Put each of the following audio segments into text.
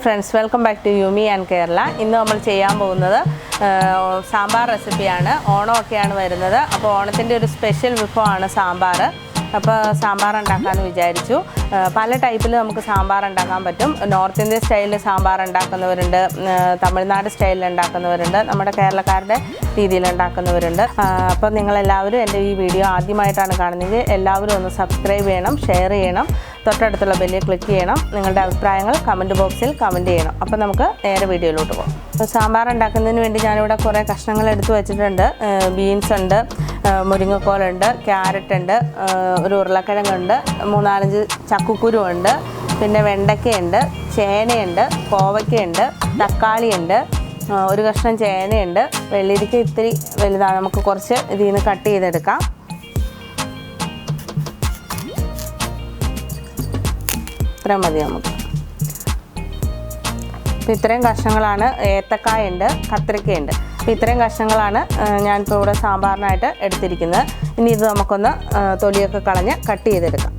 friends, welcome back to Yumi and Kerala. ഇന്ന് നമ്മൾ ചെയ്യാൻ പോകുന്നത് സാമ്പാർ റെസിപ്പിയാണ്. ഓണമൊക്കെയാണ് വരുന്നത്. അപ്പോൾ ഓണത്തിൻ്റെ ഒരു സ്പെഷ്യൽ വിഭവമാണ് സാമ്പാർ. അപ്പോൾ സാമ്പാർ ഉണ്ടാക്കാമെന്ന് വിചാരിച്ചു. പല ടൈപ്പിൽ നമുക്ക് സാമ്പാർ ഉണ്ടാക്കാൻ പറ്റും. നോർത്ത് ഇന്ത്യൻ സ്റ്റൈലിൽ സാമ്പാർ ഉണ്ടാക്കുന്നവരുണ്ട്, തമിഴ്നാട് സ്റ്റൈലിൽ ഉണ്ടാക്കുന്നവരുണ്ട്, നമ്മുടെ കേരളക്കാരുടെ രീതിയിൽ ഉണ്ടാക്കുന്നവരുണ്ട്. അപ്പോൾ നിങ്ങളെല്ലാവരും എൻ്റെ ഈ വീഡിയോ ആദ്യമായിട്ടാണ് കാണുന്നതെങ്കിൽ എല്ലാവരും ഒന്ന് സബ്സ്ക്രൈബ് ചെയ്യണം, ഷെയർ ചെയ്യണം, തൊട്ടടുത്തുള്ള ബെല്ലിൽ ക്ലിക്ക് ചെയ്യണം. നിങ്ങളുടെ അഭിപ്രായങ്ങൾ കമൻറ്റ് ബോക്സിൽ കമൻറ്റ് ചെയ്യണം. അപ്പോൾ നമുക്ക് നേരെ വീഡിയോയിലോട്ട് പോകാം. അപ്പോൾ സാമ്പാർ ഉണ്ടാക്കുന്നതിന് വേണ്ടി ഞാനിവിടെ കുറേ കഷ്ണങ്ങൾ എടുത്ത് വെച്ചിട്ടുണ്ട്. ബീൻസ് ഉണ്ട്, മുരിങ്ങക്കോലുണ്ട്, ക്യാരറ്റ് ഉണ്ട്, ഒരു ഉരുളക്കിഴങ്ങുണ്ട്, 3-4 ചക്കുക്കുരുണ്ട്, പിന്നെ വെണ്ടയ്ക്കയുണ്ട്, ചേനയുണ്ട്, കോവയ്ക്കയുണ്ട്, തക്കാളിയുണ്ട്, ഒരു കഷ്ണം ചേനയുണ്ട്, വെള്ളരിക്ക ഇത്തിരി വലുതാണ്. നമുക്ക് കുറച്ച് ഇതിൽ നിന്ന് കട്ട് ചെയ്തെടുക്കാം. ഇത്രയും മതി നമുക്ക്. അപ്പോൾ ഇത്രയും കഷ്ണങ്ങളാണ്. ഏത്തക്കായുണ്ട്, കത്തിരിക്കയുണ്ട്. അപ്പോൾ ഇത്രയും കഷ്ണങ്ങളാണ് ഞാനിപ്പോൾ ഇവിടെ സാമ്പാറിനായിട്ട് എടുത്തിരിക്കുന്നത്. ഇനി ഇത് നമുക്കൊന്ന് തൊലിയൊക്കെ കളഞ്ഞ് കട്ട് ചെയ്തെടുക്കാം.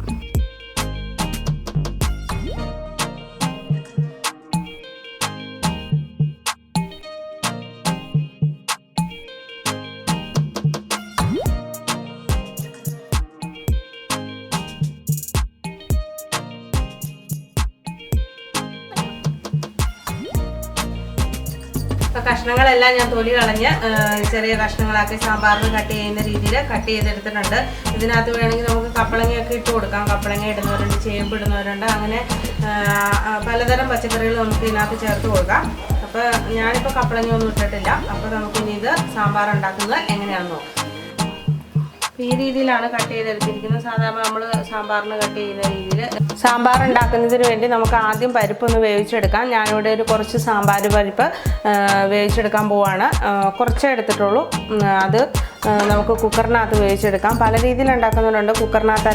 കഷ്ണങ്ങളെല്ലാം ഞാൻ തൊലി കളഞ്ഞ് ചെറിയ കഷ്ണങ്ങളാക്കി സാമ്പാറിന് കട്ട് ചെയ്യുന്ന രീതിയിൽ കട്ട് ചെയ്തെടുത്തിട്ടുണ്ട്. ഇതിനകത്ത് വേണമെങ്കിൽ നമുക്ക് കപ്പളങ്ങയൊക്കെ ഇട്ട് കൊടുക്കാം. കപ്പളങ്ങ ഇടുന്നവരുണ്ട്, ചേമ്പ് ഇടുന്നവരുണ്ട്, അങ്ങനെ പലതരം പച്ചക്കറികൾ നമുക്ക് ഇതിനകത്ത് ചേർത്ത് കൊടുക്കാം. അപ്പോൾ ഞാനിപ്പോൾ കപ്പളങ്ങയൊന്നും ഇട്ടിട്ടില്ല. അപ്പോൾ നമുക്കിനി ഇത് സാമ്പാർ ഉണ്ടാക്കുന്നത് എങ്ങനെയാണെന്ന് നോക്കാം. ഈ രീതിയിലാണ് കട്ട് ചെയ്തെടുത്തിരിക്കുന്നത്. സാധാരണ നമ്മൾ സാമ്പാറിന് കട്ട് ചെയ്യുന്ന രീതിയിൽ. സാമ്പാർ ഉണ്ടാക്കുന്നതിന് വേണ്ടി നമുക്ക് ആദ്യം പരിപ്പൊന്ന് വേവിച്ചെടുക്കാം. ഞാനിവിടെ ഒരു കുറച്ച് സാമ്പാർ പരിപ്പ് വേവിച്ചെടുക്കാൻ പോവാണ്. കുറച്ചേ എടുത്തിട്ടുള്ളൂ. അത് നമുക്ക് കുക്കറിനകത്ത് വേവിച്ചെടുക്കാം. പല രീതിയിൽ ഉണ്ടാക്കുന്നവരുണ്ട്. കുക്കറിനകത്ത്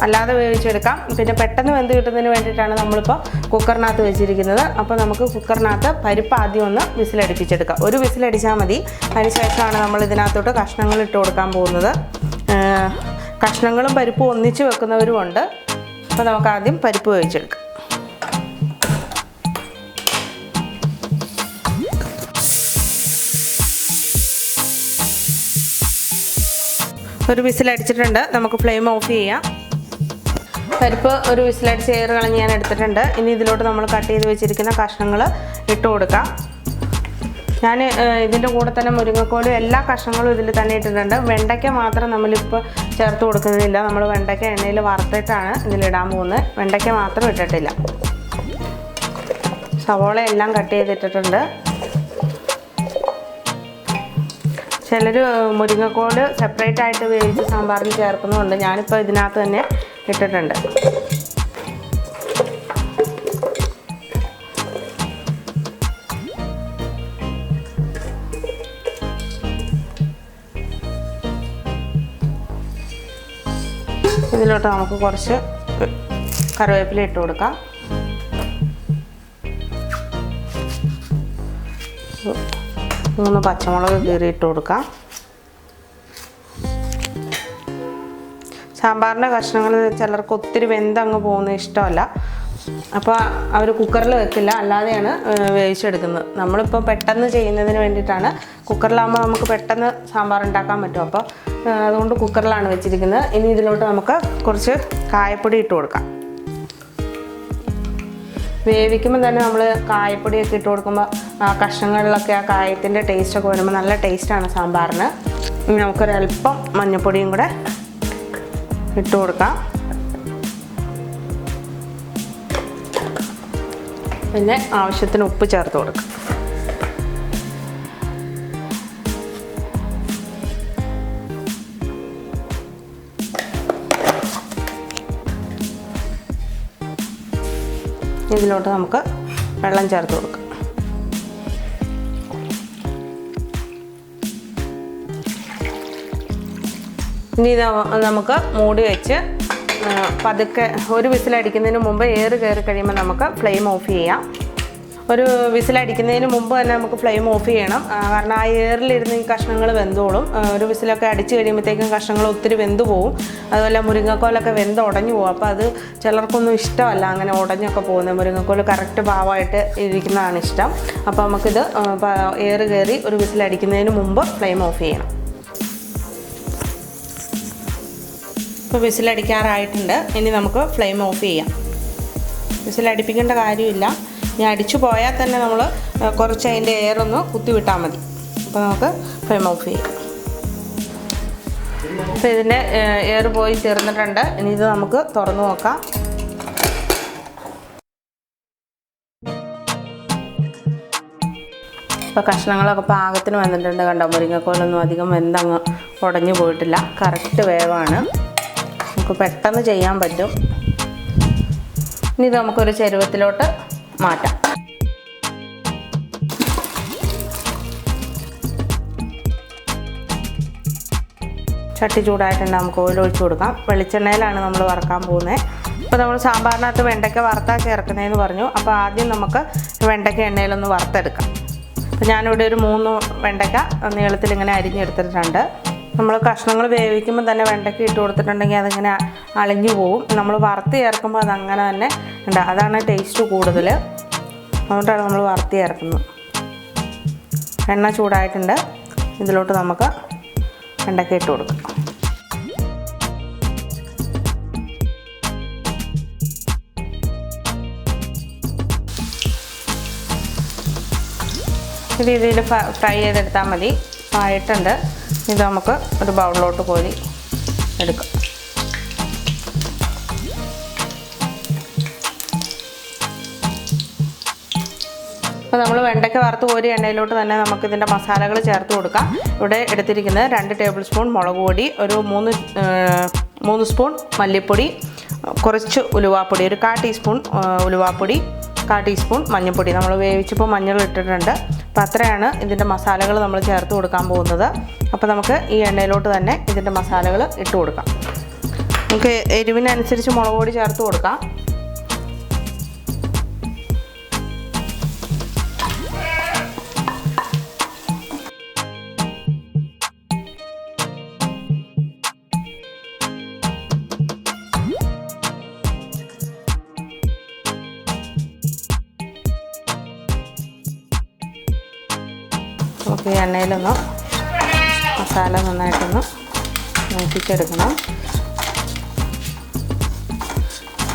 അല്ലാതെ വേവിച്ചെടുക്കാം. പിന്നെ പെട്ടെന്ന് വെന്ത് കിട്ടുന്നതിന് വേണ്ടിയിട്ടാണ് നമ്മളിപ്പോൾ കുക്കറിനകത്ത് വെച്ചിരിക്കുന്നത്. അപ്പോൾ നമുക്ക് കുക്കറിനകത്ത് പരിപ്പ് ആദ്യം ഒന്ന് വിസിലടിപ്പിച്ചെടുക്കാം. ഒരു വിസിലടിച്ചാൽ മതി. അതിന് ശേഷമാണ് നമ്മൾ ഇതിനകത്തോട്ട് കഷ്ണങ്ങൾ ഇട്ട് കൊടുക്കാൻ പോകുന്നത്. കഷ്ണങ്ങളും പരിപ്പും ഒന്നിച്ച് വെക്കുന്നവരുമുണ്ട്. അപ്പോൾ നമുക്ക് ആദ്യം പരിപ്പ് വേവിച്ചെടുക്കാം. ഒരു വിസിലടിച്ചിട്ടുണ്ട്. നമുക്ക് ഫ്ലെയിം ഓഫ് ചെയ്യാം. പരിപ്പ് ഒരു വിസിലടിച്ച് എയർ കളഞ്ഞ് ഞാൻ എടുത്തിട്ടുണ്ട്. ഇനി ഇതിലോട്ട് നമ്മൾ കട്ട് ചെയ്ത് വെച്ചിരിക്കുന്ന കഷ്ണങ്ങൾ ഇട്ട് കൊടുക്കാം. ഞാൻ ഇതിൻ്റെ കൂടെ തന്നെ മുരിങ്ങക്കോലും എല്ലാ കഷ്ണങ്ങളും ഇതിൽ തന്നെ ഇട്ടിട്ടുണ്ട്. വെണ്ടയ്ക്ക മാത്രം നമ്മളിപ്പോൾ ചേർത്ത് കൊടുക്കുന്നില്ല. നമ്മൾ വെണ്ടയ്ക്ക എണ്ണയിൽ വറുത്തിട്ടാണ് ഇതിലിടാൻ പോകുന്നത്. വെണ്ടയ്ക്ക മാത്രം ഇട്ടിട്ടില്ല. സവോള എല്ലാം കട്ട് ചെയ്തിട്ടിട്ടുണ്ട്. ചിലർ മുരിങ്ങക്കോല് സെപ്പറേറ്റ് ആയിട്ട് വേവിച്ച് സാമ്പാറിന് ചേർക്കുന്നുണ്ട്. ഞാനിപ്പോൾ ഇതിനകത്ത് തന്നെ ഇട്ടിട്ടുണ്ട്. ഇതിലോട്ട് നമുക്ക് കുറച്ച് കറിവേപ്പില ഇട്ട് കൊടുക്കാം. മൂന്ന് പച്ചമുളക് കീറിയിട്ട് കൊടുക്കാം. സാമ്പാറിൻ്റെ കഷ്ണങ്ങൾ ചിലർക്ക് ഒത്തിരി വെന്തങ്ങ് പോകുന്നത് ഇഷ്ടമല്ല. അപ്പോൾ അവർ കുക്കറിൽ വെക്കില്ല, അല്ലാതെയാണ് വേവിച്ചെടുക്കുന്നത്. നമ്മളിപ്പോൾ പെട്ടെന്ന് ചെയ്യുന്നതിന് വേണ്ടിയിട്ടാണ്. കുക്കറിലാകുമ്പോൾ നമുക്ക് പെട്ടെന്ന് സാമ്പാർ ഉണ്ടാക്കാൻ പറ്റും. അപ്പോൾ അതുകൊണ്ട് കുക്കറിലാണ് വെച്ചിരിക്കുന്നത്. ഇനി ഇതിലോട്ട് നമുക്ക് കുറച്ച് കായപ്പൊടി ഇട്ട് കൊടുക്കാം. വേവിക്കുമ്പോൾ തന്നെ നമ്മൾ കായപ്പൊടിയൊക്കെ ഇട്ട് കൊടുക്കുമ്പോൾ ആ കഷ്ണങ്ങളിലൊക്കെ ആ കായത്തിൻ്റെ ടേസ്റ്റൊക്കെ വരുമ്പോൾ നല്ല ടേസ്റ്റാണ് സാമ്പാറിന്. ഇനി നമുക്കൊരല്പം മഞ്ഞൾപ്പൊടിയും കൂടെ ഇട്ട് കൊടുക്കാം. പിന്നെ ആവശ്യത്തിന് ഉപ്പ് ചേർത്ത് കൊടുക്കാം. ഇതിലോട്ട് നമുക്ക് വെള്ളം ചേർത്ത് കൊടുക്കാം. ഇനി നമുക്ക് മൂടി വെച്ച് പതുക്കെ ഒരു വിസിലടിക്കുന്നതിന് മുമ്പ് എയർ കയറി കഴിയുമ്പോൾ നമുക്ക് ഫ്ലെയിം ഓഫ് ചെയ്യാം. ഒരു വിസിലടിക്കുന്നതിന് മുമ്പ് തന്നെ നമുക്ക് ഫ്ലെയിം ഓഫ് ചെയ്യണം. കാരണം ആ എയറിലിരുന്ന് ഈ കഷ്ണങ്ങൾ വെന്തോളും. ഒരു വിസിലൊക്കെ അടിച്ച് കഴിയുമ്പോഴത്തേക്കും കഷ്ണങ്ങൾ ഒത്തിരി വെന്ത് പോവും. അതുപോലെ മുരിങ്ങക്കോലൊക്കെ വെന്ത് ഉടഞ്ഞു പോകും. അപ്പോൾ അത് ചിലർക്കൊന്നും ഇഷ്ടമല്ല അങ്ങനെ ഉടഞ്ഞൊക്കെ പോകുന്നത്. മുരിങ്ങക്കോൽ കറക്റ്റ് ഭാവമായിട്ട് ഇരിക്കുന്നതാണ് ഇഷ്ടം. അപ്പോൾ നമുക്കിത് എയർ കയറി ഒരു വിസിലടിക്കുന്നതിന് മുമ്പ് ഫ്ലെയിം ഓഫ് ചെയ്യണം. ഇപ്പോൾ വിസിലടിക്കാറായിട്ടുണ്ട്. ഇനി നമുക്ക് ഫ്ലെയിം ഓഫ് ചെയ്യാം. വിസിലടിപ്പിക്കേണ്ട കാര്യമില്ല. ഇനി അടിച്ചു പോയാൽ തന്നെ നമ്മൾ കുറച്ച് അതിൻ്റെ എയർ ഒന്ന് കുത്തി വിട്ടാൽ മതി. അപ്പോൾ നമുക്ക് ഫ്ലെയിം ഓഫ് ചെയ്യാം. അപ്പോൾ ഇതിൻ്റെ എയർ പോയി ചേർന്നിട്ടുണ്ട്. ഇനി ഇത് നമുക്ക് തുറന്നു നോക്കാം. ഇപ്പോൾ കഷ്ണങ്ങളൊക്കെ പാകത്തിന് വന്നിട്ടുണ്ട്. കണ്ടോ, മുരിങ്ങക്കോലൊന്നും അധികം വെന്തങ്ങ് ഉടഞ്ഞു പോയിട്ടില്ല. കറക്റ്റ് വേവാണ്. നമുക്ക് പെട്ടെന്ന് ചെയ്യാൻ പറ്റും. ഇനി ഇത് നമുക്കൊരു ചരുവത്തിലോട്ട് മാറ്റാം. ചട്ടി ചൂടായിട്ടുണ്ട്. നമുക്ക് ഓയിൽ ഒഴിച്ച് കൊടുക്കാം. വെളിച്ചെണ്ണയിലാണ് നമ്മൾ വറക്കാൻ പോകുന്നത്. ഇപ്പോൾ നമ്മൾ സാമ്പാറിനകത്ത് വെണ്ടയ്ക്ക വറുത്താൽ ചേർക്കുന്നതെന്ന് പറഞ്ഞു. അപ്പോൾ ആദ്യം നമുക്ക് വെണ്ടയ്ക്ക എണ്ണയിലൊന്ന് വറുത്തെടുക്കാം. അപ്പോൾ ഞാനിവിടെ ഒരു 3 വെണ്ടയ്ക്ക നീളത്തിൽ ഇങ്ങനെ അരിഞ്ഞെടുത്തിട്ടുണ്ട്. നമ്മൾ കഷ്ണങ്ങൾ വേവിക്കുമ്പോൾ തന്നെ വെണ്ടയ്ക്ക ഇട്ട് കൊടുത്തിട്ടുണ്ടെങ്കിൽ അതിങ്ങനെ അളിഞ്ഞു പോവും. നമ്മൾ വറുത്ത് ചേർക്കുമ്പോൾ അതങ്ങനെ തന്നെ ഉണ്ട്. അതാണ് ടേസ്റ്റ് കൂടുതൽ. അതുകൊണ്ടാണ് നമ്മൾ വറുത്ത് ചേർക്കുന്നത്. എണ്ണ ചൂടായിട്ടുണ്ട്. ഇതിലോട്ട് നമുക്ക് വെണ്ടയ്ക്ക ഇട്ട് കൊടുക്കാം. ഈ രീതിയിൽ ഫ്രൈ ചെയ്തെടുത്താൽ മതി. ആയിട്ടുണ്ട്. ഇത് നമുക്ക് ഒരു ബൗളിലോട്ട് കോരി എടുക്കാം. അപ്പോൾ നമ്മൾ വെണ്ടയ്ക്ക വറുത്ത് കോരി എണ്ണയിലോട്ട് തന്നെ നമുക്കിതിൻ്റെ മസാലകൾ ചേർത്ത് കൊടുക്കാം. ഇവിടെ എടുത്തിരിക്കുന്നത് 2 ടേബിൾ സ്പൂൺ മുളക് പൊടി, ഒരു 3 സ്പൂൺ മല്ലിപ്പൊടി, കുറച്ച് ഉലുവാപ്പൊടി, ഒരു 1/4 ടീസ്പൂൺ ഉലുവാപ്പൊടി, 1/4 ടീസ്പൂൺ മഞ്ഞൾപ്പൊടി. നമ്മൾ വേവിച്ചപ്പോൾ മഞ്ഞൾ ഇട്ടിട്ടുണ്ട്. അപ്പോൾ അത്രയാണ് ഇതിൻ്റെ മസാലകൾ നമ്മൾ ചേർത്ത് കൊടുക്കാൻ പോകുന്നത്. അപ്പോൾ നമുക്ക് ഈ എണ്ണയിലോട്ട് തന്നെ ഇതിൻ്റെ മസാലകൾ ഇട്ട് കൊടുക്കാം. നമുക്ക് എരിവിനനുസരിച്ച് മുളക് പൊടി ചേർത്ത് കൊടുക്കാം. നമുക്ക് ഈ എണ്ണയിലൊന്ന് മസാല നന്നായിട്ടൊന്ന് മൂപ്പിച്ചെടുക്കണം.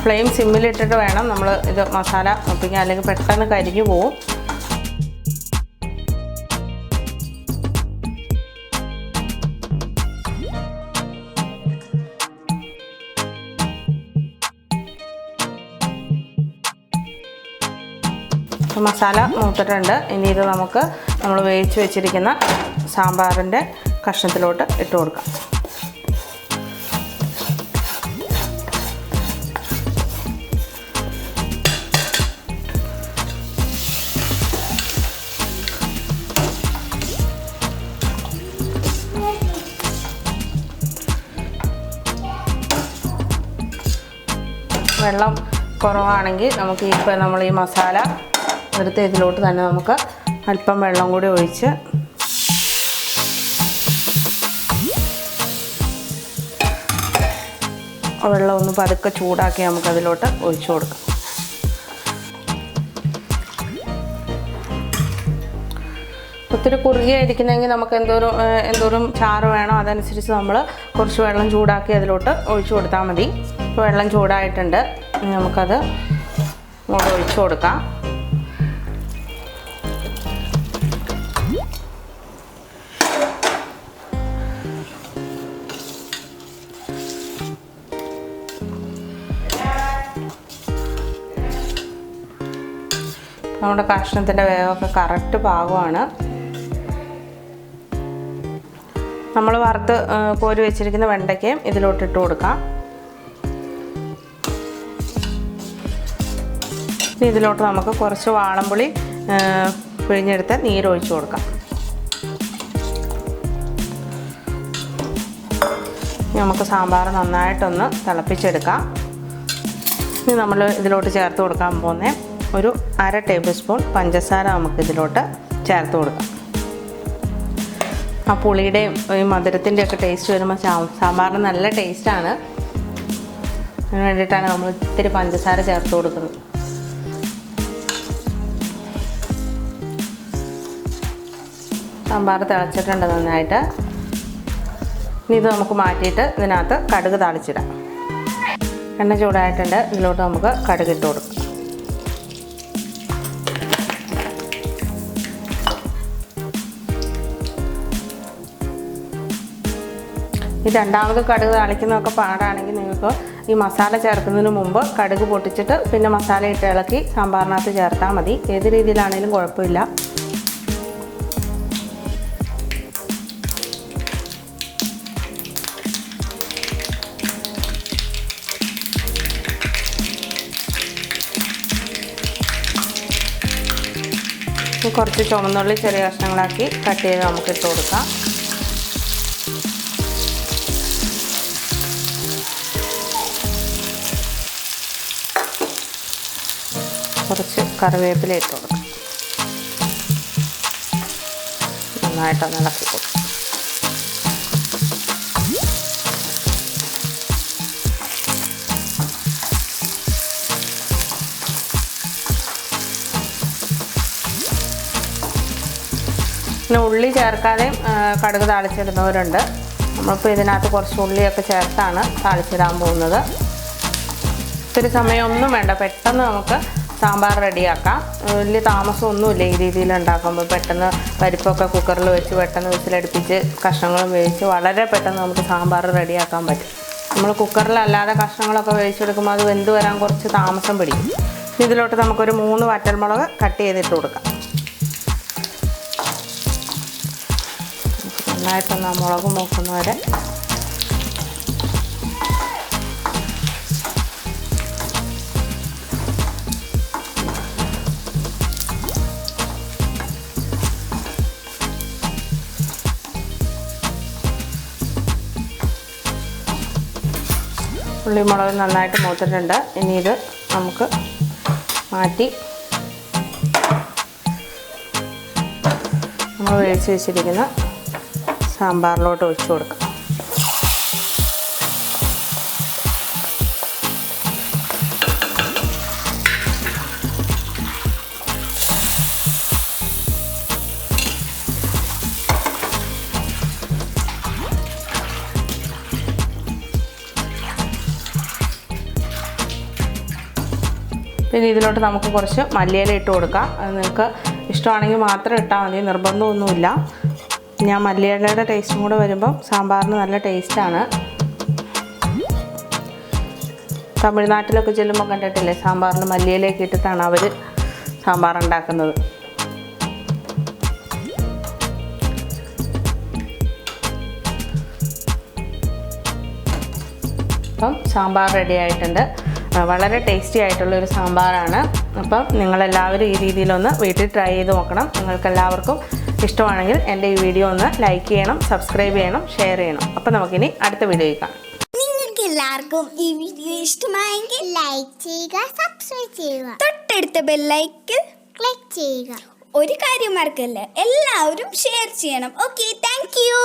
ഫ്ലെയിം സിമ്മിലിട്ടിട്ട് വേണം നമ്മൾ ഇത് മസാല മൂപ്പിക്കാൻ, അല്ലെങ്കിൽ പെട്ടെന്ന് കരിഞ്ഞു പോവും. മസാല മൂത്തിട്ടുണ്ട്. ഇനി ഇത് നമുക്ക് നമ്മൾ വേവിച്ച് വെച്ചിരിക്കുന്ന സാമ്പാറിൻ്റെ കഷ്ണത്തിലോട്ട് ഇട്ട് കൊടുക്കാം. വെള്ളം കുറവാണെങ്കിൽ നമുക്ക് ഇപ്പോൾ നമ്മൾ ഈ മസാല എടുത്ത് ഇതിലോട്ട് തന്നെ നമുക്ക് അല്പം വെള്ളം കൂടി ഒഴിച്ച് വെള്ളം ഒന്ന് പതുക്കെ ചൂടാക്കി നമുക്കതിലോട്ട് ഒഴിച്ചു കൊടുക്കാം. ഒത്തിരി കുറുകിയായിരിക്കുന്നെങ്കിൽ നമുക്ക് എന്തോരം ചാറ് വേണോ അതനുസരിച്ച് നമ്മൾ കുറച്ച് വെള്ളം ചൂടാക്കി അതിലോട്ട് ഒഴിച്ചു കൊടുത്താൽ മതി. ഇപ്പോൾ വെള്ളം ചൂടായിട്ടുണ്ട്. നമുക്കത് ഇങ്ങോട്ട് ഒഴിച്ചു കൊടുക്കാം. നമ്മുടെ കഷ്ണത്തിൻ്റെ വേവൊക്കെ കറക്റ്റ് പാകമാണ്. നമ്മൾ വറുത്ത് കോരി വെച്ചിരിക്കുന്ന വെണ്ടയ്ക്കയും ഇതിലോട്ടിട്ട് കൊടുക്കാം. ഇതിലോട്ട് നമുക്ക് കുറച്ച് വാളംപുളി പിഴിഞ്ഞെടുത്ത് നീരൊഴിച്ച് കൊടുക്കാം. നമുക്ക് സാമ്പാർ നന്നായിട്ടൊന്ന് തിളപ്പിച്ചെടുക്കാം. ഇനി നമ്മൾ ഇതിലോട്ട് ചേർത്ത് കൊടുക്കാൻ പോകുന്നത് ഒരു 1/2 ടേബിൾ സ്പൂൺ പഞ്ചസാര നമുക്കിതിലോട്ട് ചേർത്ത് കൊടുക്കാം. ആ പുളിയുടെയും ഈ മധുരത്തിൻ്റെയൊക്കെ ടേസ്റ്റ് വരുമ്പോൾ സാമ്പാറിന് നല്ല ടേസ്റ്റാണ്. അതിന് വേണ്ടിയിട്ടാണ് നമ്മൾ ഇത്തിരി പഞ്ചസാര ചേർത്ത് കൊടുക്കുന്നത്. സാമ്പാർ തിളച്ചിട്ടുണ്ട് നന്നായിട്ട്. ഇനി ഇത് നമുക്ക് മാറ്റിയിട്ട് ഇതിനകത്ത് കടുക് താളിച്ചിടാം. എണ്ണ ചൂടായിട്ടുണ്ട്. ഇതിലോട്ട് നമുക്ക് കടുക് ഇട്ട് കൊടുക്കാം. ഈ രണ്ടാമത് കടുക് താളിക്കുന്നതൊക്കെ പാടാണെങ്കിൽ നിങ്ങൾക്ക് ഈ മസാല ചേർക്കുന്നതിന് മുമ്പ് കടുക് പൊട്ടിച്ചിട്ട് പിന്നെ മസാല ഇട്ട് ഇളക്കി സാമ്പാറിനകത്ത് ചേർത്താൽ മതി. ഏത് രീതിയിലാണെങ്കിലും കുഴപ്പമില്ല. കുറച്ച് ചുവന്നുള്ളി ചെറിയ കഷ്ണങ്ങളാക്കി കട്ട് ചെയ്ത് നമുക്ക് ഇട്ട് കൊടുക്കാം. കുറച്ച് കറിവേപ്പില ഇട്ട് കൊടുക്കാം. നന്നായിട്ടൊന്ന് ഇളക്കി കൊടുക്കാം. പിന്നെ ഉള്ളി ചേർക്കാതെയും കടുക് താളിച്ചിടുന്നവരുണ്ട്. നമ്മളിപ്പോൾ ഇതിനകത്ത് കുറച്ച് ഉള്ളിയൊക്കെ ചേർത്താണ് താളിച്ചിടാൻ പോകുന്നത്. ഇത്തിരി സമയമൊന്നും വേണ്ട, പെട്ടെന്ന് നമുക്ക് സാമ്പാർ റെഡിയാക്കാം. വലിയ താമസമൊന്നുമില്ല ഈ രീതിയിൽ ഉണ്ടാക്കുമ്പോൾ. പെട്ടെന്ന് പരിപ്പൊക്കെ കുക്കറിൽ വെച്ച് പെട്ടെന്ന് വിസിലടുപ്പിച്ച് കഷ്ണങ്ങളും വേവിച്ച് വളരെ പെട്ടെന്ന് നമുക്ക് സാമ്പാർ റെഡിയാക്കാൻ പറ്റും. നമ്മൾ കുക്കറിലല്ലാതെ കഷ്ണങ്ങളൊക്കെ വേവിച്ചെടുക്കുമ്പോൾ അത് വെന്ത് വരാൻ കുറച്ച് താമസം പിടിക്കും. ഇതിലോട്ട് നമുക്കൊരു 3 വറ്റൽമുളക് കട്ട് ചെയ്തിട്ട് കൊടുക്കാം. നന്നായിട്ടൊന്ന് ആ മുളക് മൂക്കുന്നവരെ ഉള്ളിമുളക് നന്നായിട്ട് മൂത്തിട്ടുണ്ട്. ഇനി ഇത് നമുക്ക് മാറ്റി നമ്മൾ വേവിച്ച് വെച്ചിരിക്കുന്ന സാമ്പാറിലോട്ട് ഒഴിച്ചു കൊടുക്കാം. പിന്നെ ഇതിലോട്ട് നമുക്ക് കുറച്ച് മല്ലിയില ഇട്ട് കൊടുക്കാം. അത് നിങ്ങൾക്ക് ഇഷ്ടമാണെങ്കിൽ മാത്രം ഇട്ടാൽ മതി, നിർബന്ധമൊന്നുമില്ല. ഞാൻ മല്ലിയിലയുടെ ടേസ്റ്റും കൂടെ വരുമ്പം സാമ്പാറിന് നല്ല ടേസ്റ്റാണ്. തമിഴ്നാട്ടിലൊക്കെ ചെല്ലുമ്പോൾ കണ്ടിട്ടില്ലേ, സാമ്പാറിന് മല്ലിയിലയൊക്കെ ഇട്ടിട്ടാണ് അവർ സാമ്പാർ ഉണ്ടാക്കുന്നത്. അപ്പം സാമ്പാർ റെഡി ആയിട്ടുണ്ട്. വളരെ ടേസ്റ്റി ആയിട്ടുള്ളൊരു സാമ്പാറാണ്. അപ്പം നിങ്ങളെല്ലാവരും ഈ രീതിയിലൊന്ന് വീട്ടിൽ ട്രൈ ചെയ്ത് നോക്കണം. നിങ്ങൾക്കെല്ലാവർക്കും ഇഷ്ടമാണെങ്കിൽ എൻ്റെ ഈ വീഡിയോ ഒന്ന് ലൈക്ക് ചെയ്യണം, സബ്സ്ക്രൈബ് ചെയ്യണം, ഷെയർ ചെയ്യണം. അപ്പം നമുക്കിനി അടുത്ത വീഡിയോയിൽ കാണാം. നിങ്ങൾക്ക് എല്ലാവർക്കും ഈ വീഡിയോ ഇഷ്ടമായെങ്കിൽ ലൈക്ക് ചെയ്യുക, സബ്സ്ക്രൈബ് ചെയ്യുക, തൊട്ടടുത്ത ബെല്ലൈക്കൺ ക്ലിക്ക് ചെയ്യുക. ഒരു കാര്യം മറക്കല്ല, എല്ലാവരും ഷെയർ ചെയ്യണം. Okay, thank you.